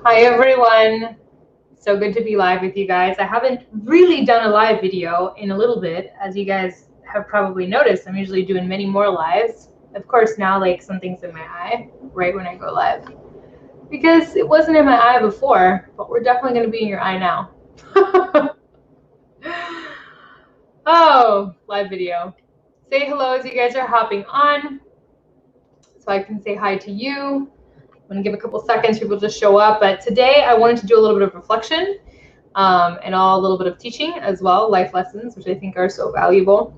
Hi everyone, so good to be live with you guys. I haven't really done a live video in a little bit, as you guys have probably noticed. I'm usually doing many more lives. Of course now like something's in my eye right when I go live, because it wasn't in my eye before, but we're definitely going to be in your eye now. Oh, live video. Say hello as you guys are hopping on so I can say hi to you. I'm going to give a couple seconds for people to show up, but today I wanted to do a little bit of reflection and a little bit of teaching as well, life lessons, which I think are so valuable.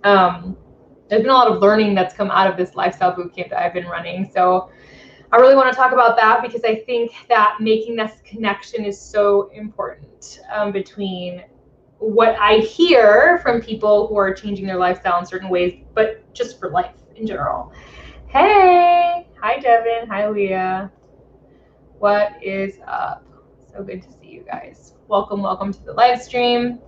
There's been a lot of learning that's come out of this lifestyle bootcamp that I've been running, so I really want to talk about that because I think that making this connection is so important between what I hear from people who are changing their lifestyle in certain ways, but just for life in general. Hey, hi Devin, hi Leah. What is up? So good to see you guys. Welcome to the live stream.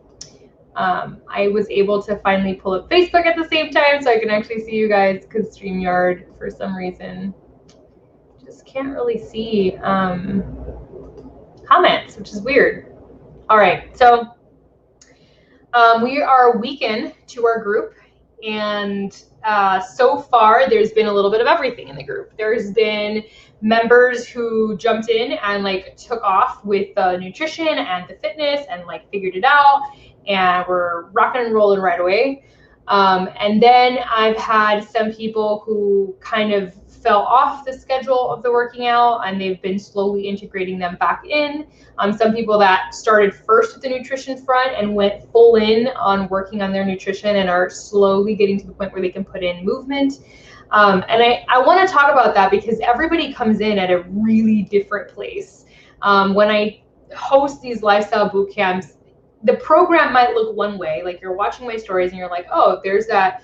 I was able to finally pull up Facebook at the same time so I can actually see you guys, because StreamYard for some reason just can't really see comments, which is weird. All right, so we are a week in to our group, and so far there's been a little bit of everything in the group. There's been members who jumped in and like took off with the nutrition and the fitness and like figured it out and we're rocking and rolling right away. And then I've had some people who kind of fell off the schedule of the working out and they've been slowly integrating them back in. Some people that started first with the nutrition front and went full in on working on their nutrition and are slowly getting to the point where they can put in movement. And I want to talk about that because everybody comes in at a really different place. When I host these lifestyle boot camps, the program might look one way, like you're watching my stories and you're like, oh, there's that,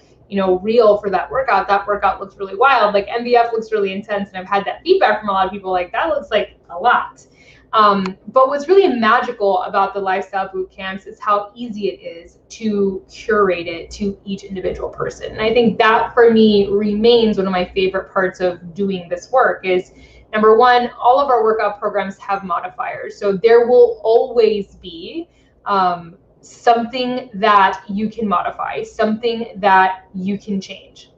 reel for that workout looks really wild, like MVF looks really intense, and I've had that feedback from a lot of people, like that looks like a lot. But what's really magical about the lifestyle boot camps is how easy it is to curate it to each individual person. And I think that for me remains one of my favorite parts of doing this work is, number one, all of our workout programs have modifiers. So there will always be something that you can modify, something that you can change.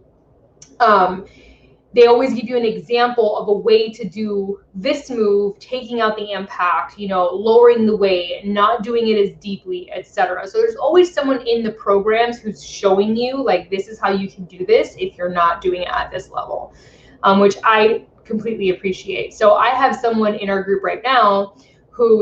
They always give you an example of a way to do this move, taking out the impact, lowering the weight, not doing it as deeply, etc. So there's always someone in the programs who's showing you, like, this is how you can do this if you're not doing it at this level, which I completely appreciate. So I have someone in our group right now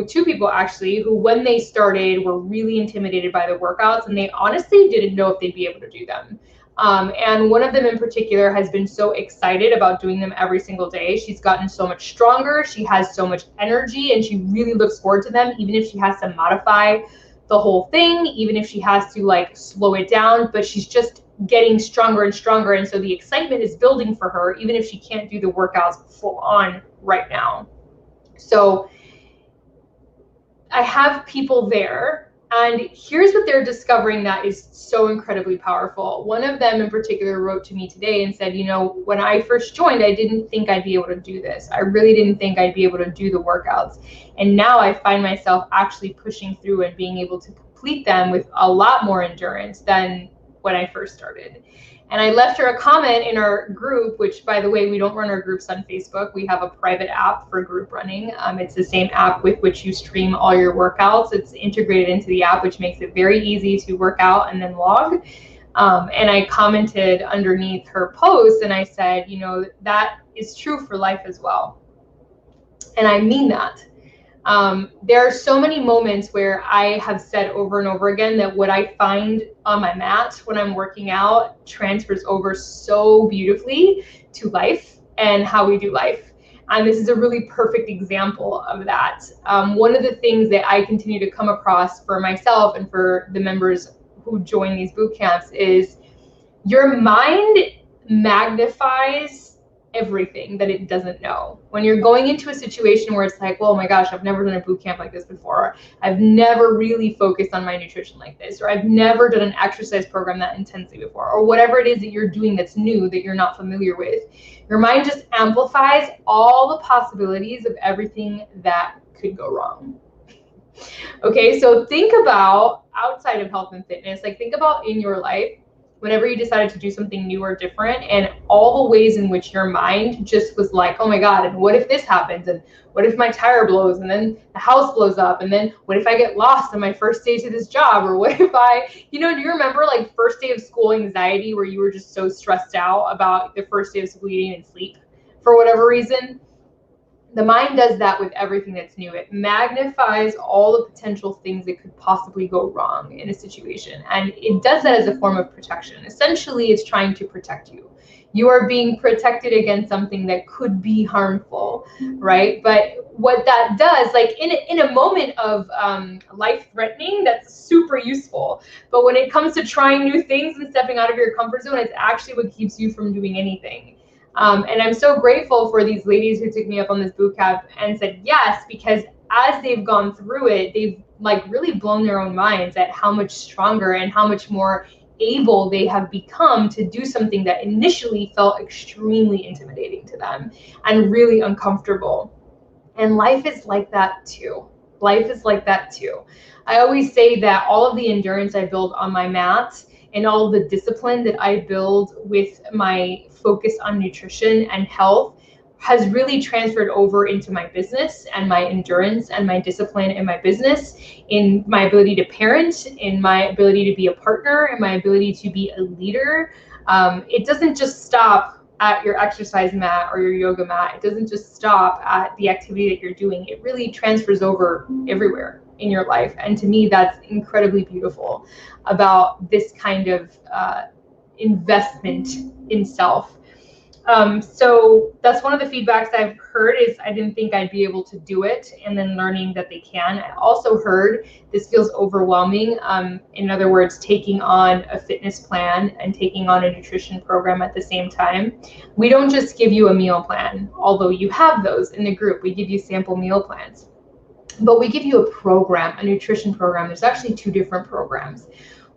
two people actually, who when they started were really intimidated by the workouts and they honestly didn't know if they'd be able to do them. And one of them in particular has been so excited about doing them every single day. She's gotten so much stronger. She has so much energy and she really looks forward to them, even if she has to modify the whole thing, even if she has to like slow it down, but she's just getting stronger and stronger. And so the excitement is building for her, even if she can't do the workouts full on right now. So I have people there, and here's what they're discovering that is so incredibly powerful. One of them in particular wrote to me today and said, when I first joined, I didn't think I'd be able to do this. I really didn't think I'd be able to do the workouts. And now I find myself actually pushing through and being able to complete them with a lot more endurance than when I first started. And I left her a comment in our group, which, by the way, we don't run our groups on Facebook. We have a private app for group running. It's the same app with which you stream all your workouts. It's integrated into the app, which makes it very easy to work out and then log. And I commented underneath her post and I said, that is true for life as well. And I mean that. There are so many moments where I have said over and over again that what I find on my mat when I'm working out transfers over so beautifully to life and how we do life. And this is a really perfect example of that. One of the things that I continue to come across for myself and for the members who join these boot camps is your mind magnifies everything that it doesn't know. When you're going into a situation where it's like, well, oh my gosh, I've never done a boot camp like this before. I've never really focused on my nutrition like this, or I've never done an exercise program that intensely before, or whatever it is that you're doing that's new that you're not familiar with. Your mind just amplifies all the possibilities of everything that could go wrong. Okay, so think about outside of health and fitness, like think about in your life, whenever you decided to do something new or different, and all the ways in which your mind just was like, oh my God, and what if this happens? And what if my tire blows? And then the house blows up? And then what if I get lost on my first day to this job? Or what if I, do you remember like first day of school anxiety where you were just so stressed out about the first day of school you didn't even sleep for whatever reason? The mind does that with everything that's new. It magnifies all the potential things that could possibly go wrong in a situation. And it does that as a form of protection. Essentially, it's trying to protect you. You are being protected against something that could be harmful, right? But what that does, like in a moment of life-threatening, that's super useful. But when it comes to trying new things and stepping out of your comfort zone, it's actually what keeps you from doing anything. And I'm so grateful for these ladies who took me up on this boot camp and said yes, because as they've gone through it, they've like really blown their own minds at how much stronger and how much more able they have become to do something that initially felt extremely intimidating to them and really uncomfortable. And life is like that too. Life is like that too. I always say that all of the endurance I build on my mat and all of the discipline that I build with my focus on nutrition and health has really transferred over into my business, and my endurance and my discipline in my business, in my ability to parent, in my ability to be a partner, in my ability to be a leader. It doesn't just stop at your exercise mat or your yoga mat. It doesn't just stop at the activity that you're doing. It really transfers over everywhere in your life. And to me, that's incredibly beautiful about this kind of investment in self. So that's one of the feedbacks I've heard is I didn't think I'd be able to do it, and then learning that they can. I also heard this feels overwhelming. In other words, taking on a fitness plan and taking on a nutrition program at the same time. We don't just give you a meal plan, although you have those in the group. We give you sample meal plans, but we give you a program, a nutrition program. There's actually two different programs.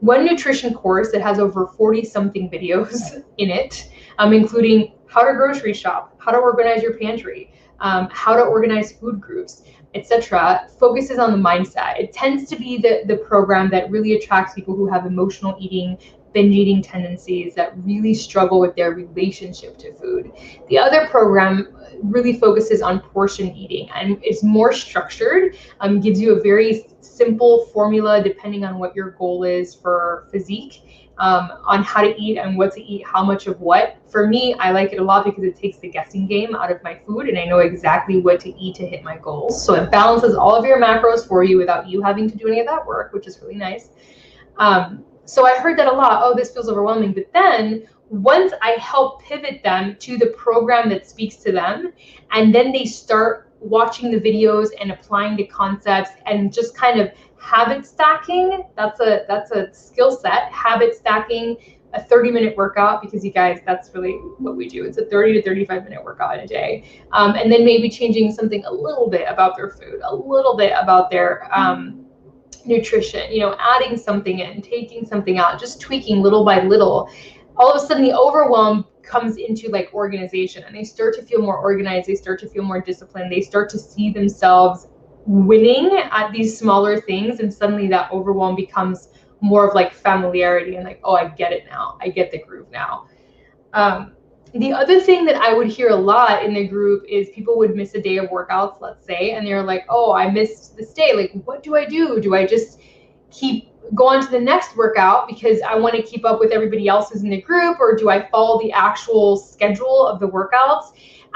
One nutrition course that has over 40 something videos in it, including how to grocery shop, how to organize your pantry, how to organize food groups, etc., focuses on the mindset. It tends to be the program that really attracts people who have emotional eating, binge eating tendencies, that really struggle with their relationship to food. The other program really focuses on portion eating and is more structured, gives you a very simple formula depending on what your goal is for physique, on how to eat and what to eat, how much of what. For me, I like it a lot because it takes the guessing game out of my food and I know exactly what to eat to hit my goals. So it balances all of your macros for you without you having to do any of that work, which is really nice. So I heard that a lot. Oh, this feels overwhelming. But then once I help pivot them to the program that speaks to them, and then they start watching the videos and applying the concepts and just kind of habit stacking. That's a skill set, habit stacking, a 30-minute workout, because you guys, that's really what we do. It's a 30 to 35-minute workout in a day. And then maybe changing something a little bit about their food, a little bit about their nutrition, adding something in, taking something out, just tweaking little by little. All of a sudden the overwhelm comes into like organization, and they start to feel more organized, they start to feel more disciplined, they start to see themselves winning at these smaller things, and suddenly that overwhelm becomes more of like familiarity and like, oh, I get it now, I get the groove now. The other thing that I would hear a lot in the group is people would miss a day of workouts, let's say, and they're like, oh, I missed this day. Like, what do I do? Do I just go on to the next workout because I want to keep up with everybody else who's in the group, or do I follow the actual schedule of the workouts?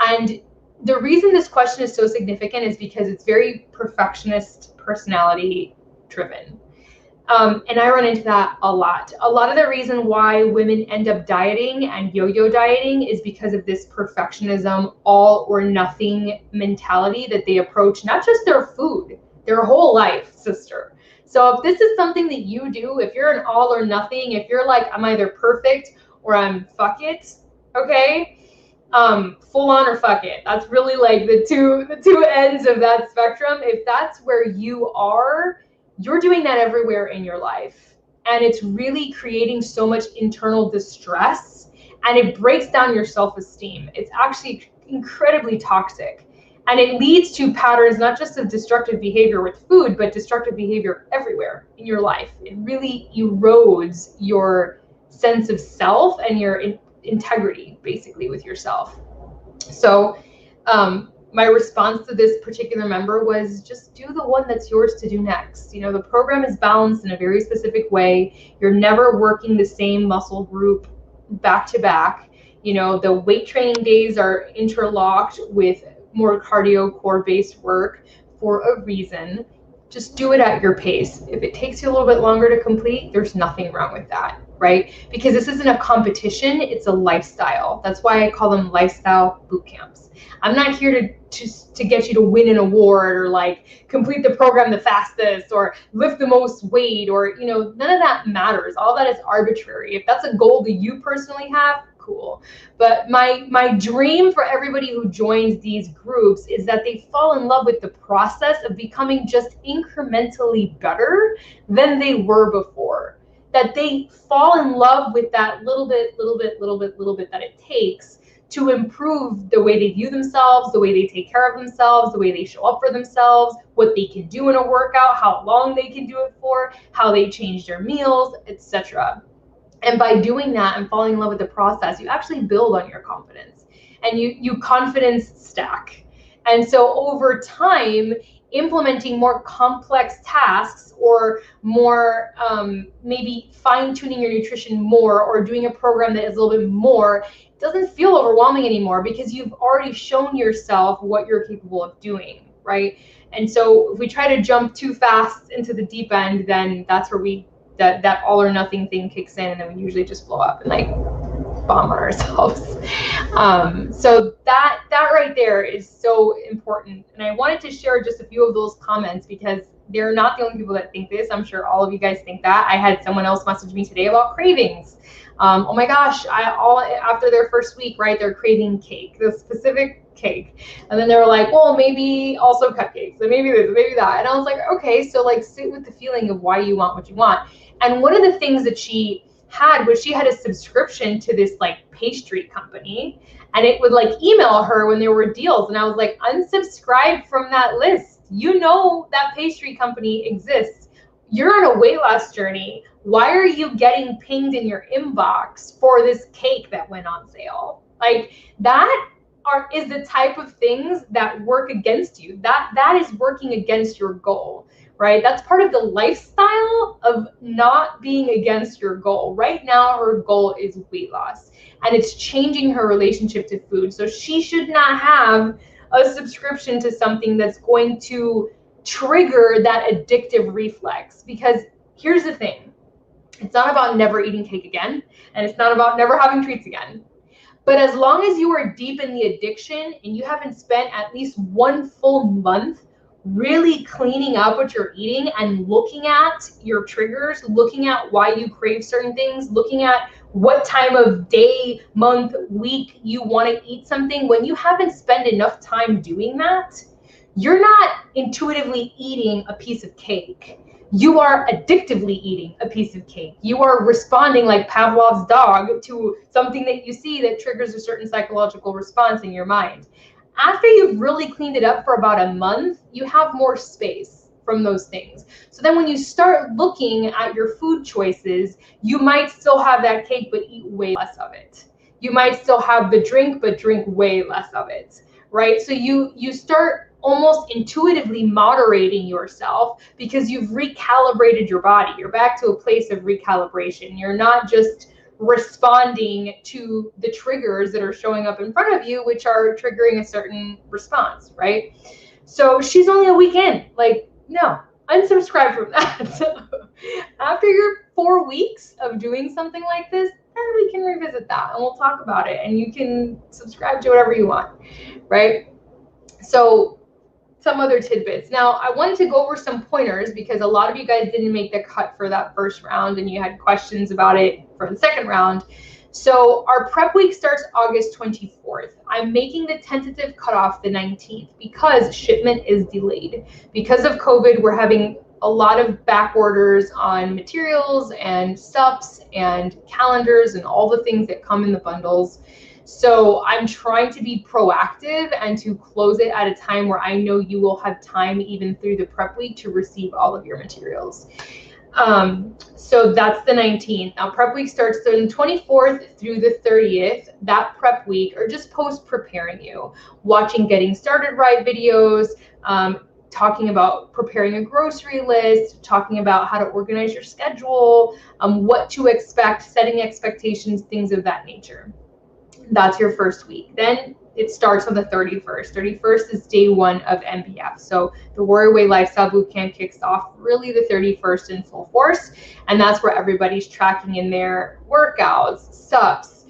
And the reason this question is so significant is because it's very perfectionist personality driven. And I run into that a lot. A lot of the reason why women end up dieting and yo-yo dieting is because of this perfectionism, all or nothing mentality that they approach, not just their food, their whole life, sister. So if this is something that you do, if you're an all or nothing, if you're like, I'm either perfect or I'm fuck it, okay? full on or fuck it. That's really like the two ends of that spectrum. If that's where you are, you're doing that everywhere in your life. And it's really creating so much internal distress, and it breaks down your self-esteem. It's actually incredibly toxic. And it leads to patterns, not just of destructive behavior with food, but destructive behavior everywhere in your life. It really erodes your sense of self and your integrity, basically, with yourself. So my response to this particular member was just do the one that's yours to do next. You know, the program is balanced in a very specific way. You're never working the same muscle group back to back. You know, the weight training days are interlocked with more cardio core based work for a reason. Just do it at your pace. If it takes you a little bit longer to complete, there's nothing wrong with that, right? Because this isn't a competition, it's a lifestyle. That's why I call them lifestyle boot camps. I'm not here to get you to win an award or like complete the program the fastest or lift the most weight, or, you know, none of that matters. All that is arbitrary. If that's a goal that you personally have, cool. But my dream for everybody who joins these groups is that they fall in love with the process of becoming just incrementally better than they were before. That they fall in love with that little bit that it takes to improve the way they view themselves, the way they take care of themselves, the way they show up for themselves, what they can do in a workout, how long they can do it for, how they change their meals, etc. And by doing that and falling in love with the process, you actually build on your confidence, and you confidence stack. And so over time, implementing more complex tasks or more maybe fine-tuning your nutrition more, or doing a program that is a little bit more, doesn't feel overwhelming anymore because you've already shown yourself what you're capable of doing, right? And so if we try to jump too fast into the deep end, then that's where that all or nothing thing kicks in, and then we usually just blow up and like bomb on ourselves. So that right there is so important. And I wanted to share just a few of those comments because they're not the only people that think this. I'm sure all of you guys think that. I had someone else message me today about cravings. Oh my gosh, after their first week, right, they're craving cake, the specific cake. And then they were like, well, maybe also cupcakes, and maybe this, maybe that. And I was like, okay, so like sit with the feeling of why you want what you want. And one of the things that she had was she had a subscription to this like pastry company, and it would like email her when there were deals. And I was like, unsubscribe from that list. You know that pastry company exists. You're on a weight loss journey. Why are you getting pinged in your inbox for this cake that went on sale? Like that is the type of things that work against you. That is working against your goal, right? That's part of the lifestyle of not being against your goal. Right now, her goal is weight loss, and it's changing her relationship to food. So she should not have a subscription to something that's going to trigger that addictive reflex. Because here's the thing, it's not about never eating cake again, and it's not about never having treats again. But as long as you are deep in the addiction and you haven't spent at least one full month really cleaning up what you're eating and looking at your triggers, looking at why you crave certain things, looking at what time of day, month, week you want to eat something, when you haven't spent enough time doing that, you're not intuitively eating a piece of cake. You are addictively eating a piece of cake. You are responding like Pavlov's dog to something that you see that triggers a certain psychological response in your mind. After you've really cleaned it up for about a month, you have more space from those things. So then when you start looking at your food choices, you might still have that cake, but eat way less of it. You might still have the drink, but drink way less of it, right? So you start almost intuitively moderating yourself because you've recalibrated your body. You're back to a place of recalibration. You're not just responding to the triggers that are showing up in front of you, which are triggering a certain response, right? So she's only a week in. Like, no, unsubscribe from that. After your 4 weeks of doing something like this, then we can revisit that and we'll talk about it, and you can subscribe to whatever you want, right? So some other tidbits. Now, I wanted to go over some pointers because a lot of you guys didn't make the cut for that first round and you had questions about it for the second round. So our prep week starts August 24th. I'm making the tentative cutoff the 19th because shipment is delayed. Because of COVID, we're having a lot of back orders on materials and subs and calendars and all the things that come in the bundles. So I'm trying to be proactive and to close it at a time where I know you will have time even through the prep week to receive all of your materials. So that's the 19th. Now prep week starts the 24th through the 30th. That prep week are just post preparing you, watching Getting Started Right videos, talking about preparing a grocery list, talking about how to organize your schedule, what to expect, setting expectations, things of that nature. That's your first week. Then it starts on the 31st. 31st is day one of MBF. So the Warrior Way Lifestyle Bootcamp kicks off really the 31st in full force. And that's where everybody's tracking in their workouts, subs,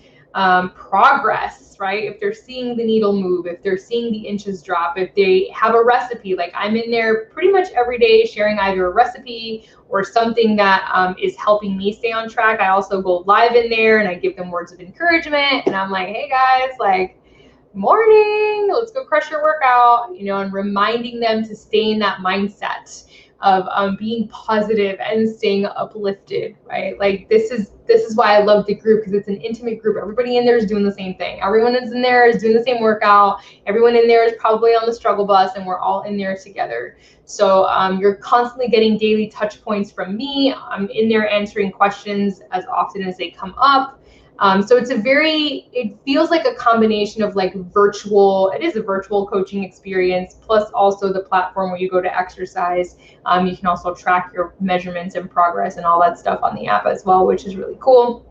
progress, right? If they're seeing the needle move, if they're seeing the inches drop, if they have a recipe, like I'm in there pretty much every day sharing either a recipe or something that is helping me stay on track. I also go live in there and I give them words of encouragement. And I'm like, hey guys, like, morning, let's go crush your workout, you know, and reminding them to stay in that mindset of being positive and staying uplifted, right? Like this is why I love the group, because it's an intimate group. Everybody in there is doing the same thing. Everyone is in there is doing the same workout. Everyone in there is probably on the struggle bus, and we're all in there together. So you're constantly getting daily touch points from me. I'm in there answering questions as often as they come up. So it feels like a combination of like it is a virtual coaching experience, plus also the platform where you go to exercise. You can also track your measurements and progress and all that stuff on the app as well, which is really cool.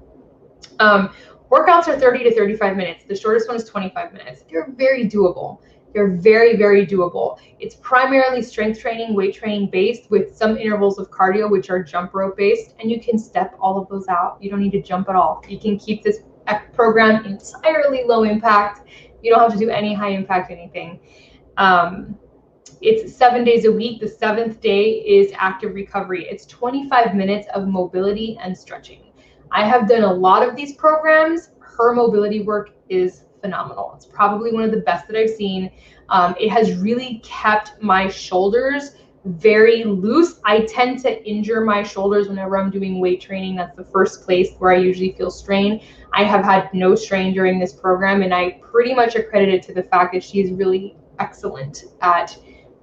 Workouts are 30 to 35 minutes. The shortest one is 25 minutes. They're very doable. They're very, very doable. It's primarily strength training, weight training based with some intervals of cardio, which are jump rope based, and you can step all of those out. You don't need to jump at all. You can keep this program entirely low impact. You don't have to do any high impact anything. It's 7 days a week. The 7th day is active recovery. It's 25 minutes of mobility and stretching. I have done a lot of these programs. Her mobility work is phenomenal. It's probably one of the best that I've seen. It has really kept my shoulders very loose. I tend to injure my shoulders whenever I'm doing weight training. That's the first place where I usually feel strain. I have had no strain during this program, and I pretty much accredit it to the fact that she's really excellent at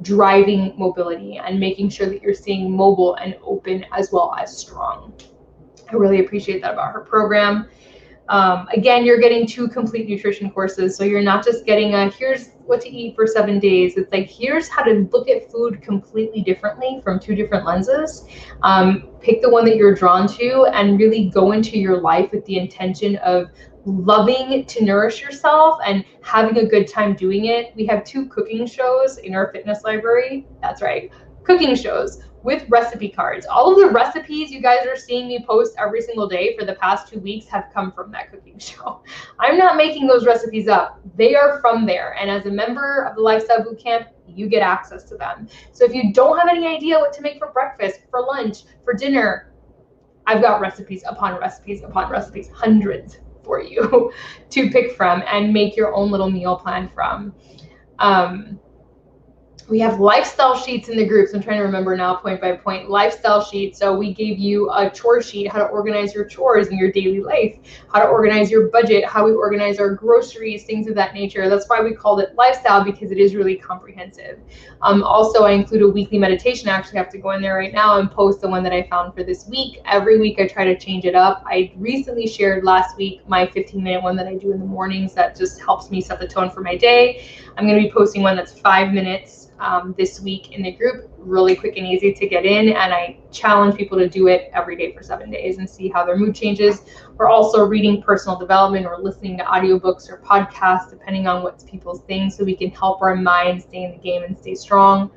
driving mobility and making sure that you're staying mobile and open as well as strong. I really appreciate that about her program. Again, you're getting 2 complete nutrition courses. So you're not just getting here's what to eat for 7 days. It's like, here's how to look at food completely differently from 2 different lenses. Pick the one that you're drawn to and really go into your life with the intention of loving to nourish yourself and having a good time doing it. We have 2 cooking shows in our fitness library. That's right, cooking shows with recipe cards. All of the recipes you guys are seeing me post every single day for the past 2 weeks have come from that cooking show. I'm not making those recipes up. They are from there. And as a member of the Lifestyle Bootcamp, you get access to them. So if you don't have any idea what to make for breakfast, for lunch, for dinner, I've got recipes upon recipes upon recipes, hundreds for you to pick from and make your own little meal plan from. We have lifestyle sheets in the groups. I'm trying to remember now point by point. Lifestyle sheets. So we gave you a chore sheet, how to organize your chores in your daily life, how to organize your budget, how we organize our groceries, things of that nature. That's why we called it lifestyle, because it is really comprehensive. Also, I include a weekly meditation. I actually have to go in there right now and post the one that I found for this week. Every week I try to change it up. I recently shared last week my 15-minute one that I do in the mornings that just helps me set the tone for my day. I'm going to be posting one that's 5 minutes this week in the group, really quick and easy to get in, and I challenge people to do it every day for 7 days and see how their mood changes. We're also reading personal development or listening to audiobooks or podcasts, depending on what's people's thing, so we can help our minds stay in the game and stay strong.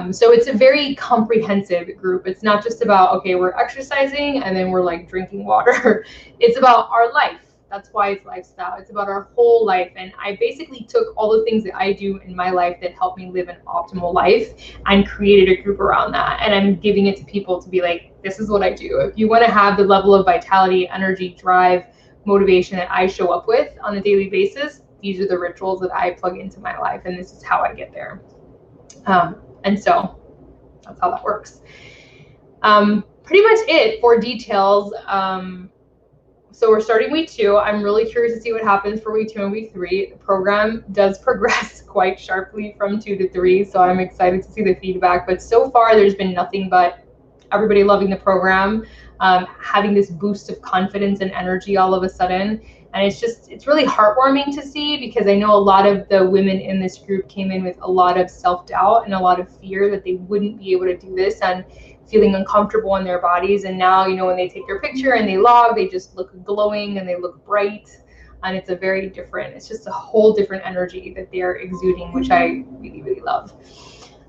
So it's a very comprehensive group. It's not just about, okay, we're exercising and then we're like drinking water. It's about our life. That's why it's lifestyle. It's about our whole life. And I basically took all the things that I do in my life that help me live an optimal life and created a group around that. And I'm giving it to people to be like, this is what I do. If you want to have the level of vitality, energy, drive, motivation that I show up with on a daily basis, these are the rituals that I plug into my life, and this is how I get there. And so that's how that works. Pretty much it for details. So we're starting week 2. I'm really curious to see what happens for week 2 and week 3. The program does progress quite sharply from 2 to 3, so I'm excited to see the feedback. But so far, there's been nothing but everybody loving the program, having this boost of confidence and energy all of a sudden. And it's really heartwarming to see, because I know a lot of the women in this group came in with a lot of self-doubt and a lot of fear that they wouldn't be able to do this, and feeling uncomfortable in their bodies. And now, you know, when they take their picture and they log, they just look glowing and they look bright. And it's it's just a whole different energy that they're exuding, which I really, really love.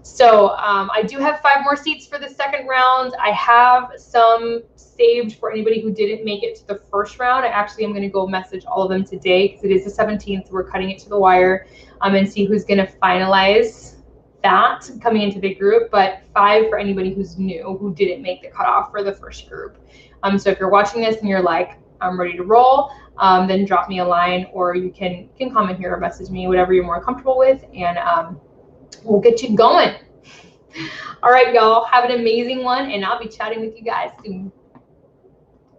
So I do have 5 more seats for the second round. I have some saved for anybody who didn't make it to the first round. I actually am going to go message all of them today, because it is the 17th. So we're cutting it to the wire, and see who's going to finalize that coming into the group. But 5 for anybody who's new, who didn't make the cutoff for the first group. So if you're watching this and you're like, I'm ready to roll, then drop me a line, or you can comment here or message me, whatever you're more comfortable with, and we'll get you going. All right, y'all, have an amazing one, and I'll be chatting with you guys soon.